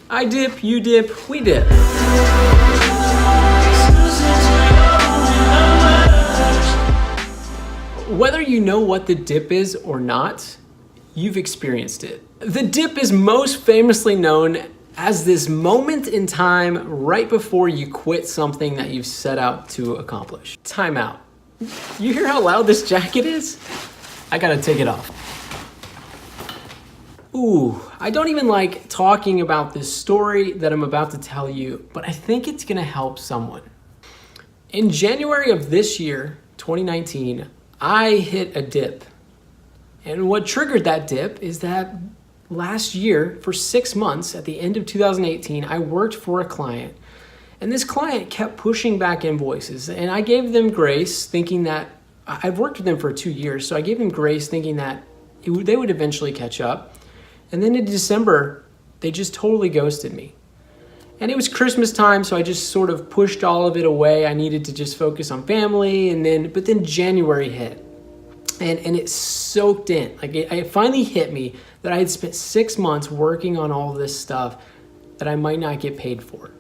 I dip, you dip, we dip. Whether you know what the dip is or not, you've experienced it. The dip is most famously known as this moment in time right before you quit something that you've set out to accomplish. Time out. You hear how loud this jacket is? I gotta take it off. Ooh, I don't even like talking about this story that I'm about to tell you, but I think it's gonna help someone. In January of this year, 2019, I hit a dip. And what triggered that dip is that last year, for 6 months, at the end of 2018, I worked for a client. And this client kept pushing back invoices. And I gave them grace, thinking that, I've worked with them for 2 years, so I gave them grace thinking that they would eventually catch up. And then in December, they just totally ghosted me. And it was Christmas time, so I just sort of pushed all of it away. I needed to just focus on family, but then January hit. And it soaked in. Like it finally hit me that I had spent 6 months working on all of this stuff that I might not get paid for.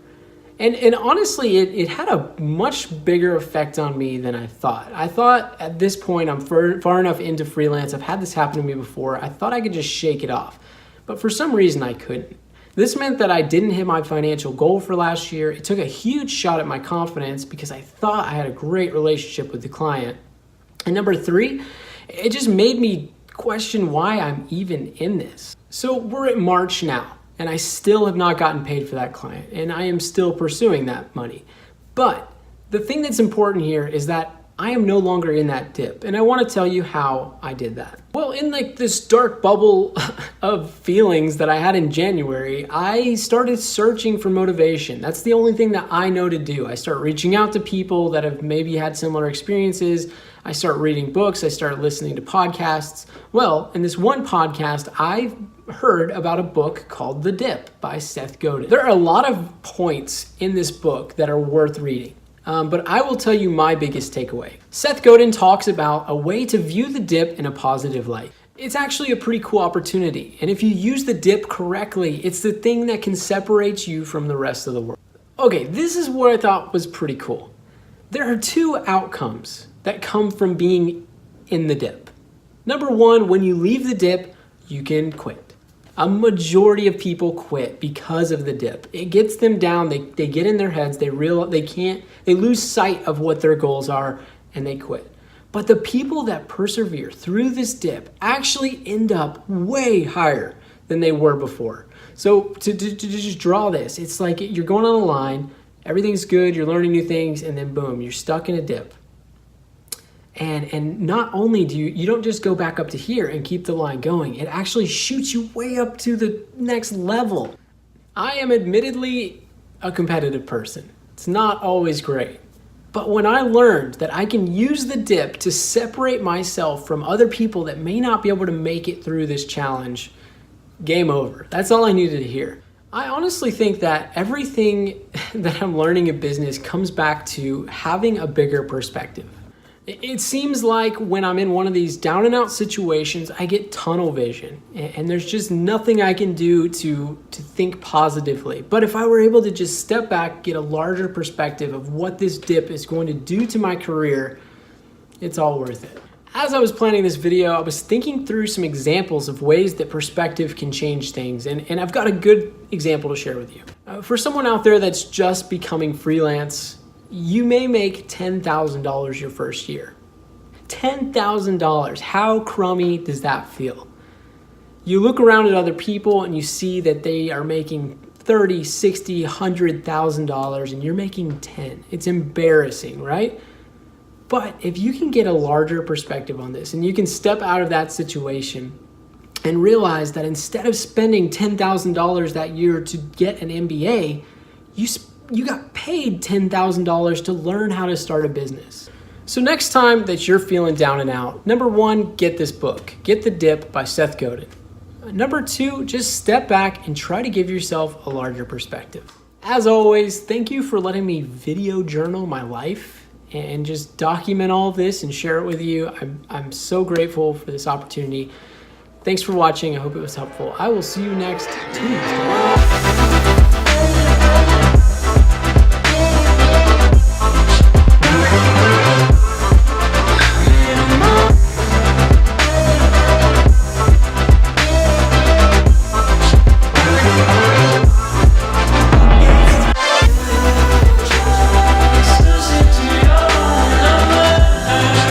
And honestly, it had a much bigger effect on me than I thought. I thought at this point, I'm far enough into freelance. I've had this happen to me before. I thought I could just shake it off. But for some reason, I couldn't. This meant that I didn't hit my financial goal for last year. It took a huge shot at my confidence because I thought I had a great relationship with the client. And number 3, it just made me question why I'm even in this. So we're at March now, and I still have not gotten paid for that client, and I am still pursuing that money. But the thing that's important here is that I am no longer in that dip, and I want to tell you how I did that. Well, in like this dark bubble of feelings that I had in January, I started searching for motivation. That's the only thing that I know to do. I start reaching out to people that have maybe had similar experiences. I start reading books. I start listening to podcasts. Well, in this one podcast, I heard about a book called The Dip by Seth Godin. There are a lot of points in this book that are worth reading. But I will tell you my biggest takeaway. Seth Godin talks about a way to view the dip in a positive light. It's actually a pretty cool opportunity. And if you use the dip correctly, it's the thing that can separate you from the rest of the world. Okay, this is what I thought was pretty cool. There are 2 outcomes that come from being in the dip. Number 1, when you leave the dip, you can quit. A majority of people quit because of the dip. It gets them down, they get in their heads, they lose sight of what their goals are, and they quit. But the people that persevere through this dip actually end up way higher than they were before. So to just draw this, it's like you're going on a line, everything's good, you're learning new things, and then boom, you're stuck in a dip. And not only do you don't just go back up to here and keep the line going, it actually shoots you way up to the next level. I am admittedly a competitive person. It's not always great. But when I learned that I can use the dip to separate myself from other people that may not be able to make it through this challenge, game over. That's all I needed to hear. I honestly think that everything that I'm learning in business comes back to having a bigger perspective. It seems like when I'm in one of these down and out situations, I get tunnel vision and there's just nothing I can do to think positively. But if I were able to just step back, get a larger perspective of what this dip is going to do to my career, it's all worth it. As I was planning this video, I was thinking through some examples of ways that perspective can change things. And I've got a good example to share with you. For someone out there that's just becoming freelance, you may make $10,000 your first year. $10,000, how crummy does that feel? You look around at other people and you see that they are making $30,000, $60,000, $100,000 and you're making 10. It's embarrassing, right? But if you can get a larger perspective on this and you can step out of that situation and realize that instead of spending $10,000 that year to get an MBA, you got paid $10,000 to learn how to start a business. So next time that you're feeling down and out, number 1, get this book. Get The Dip by Seth Godin. Number 2, just step back and try to give yourself a larger perspective. As always, thank you for letting me video journal my life and just document all of this and share it with you. I'm so grateful for this opportunity. Thanks for watching. I hope it was helpful. I will see you next Tuesday.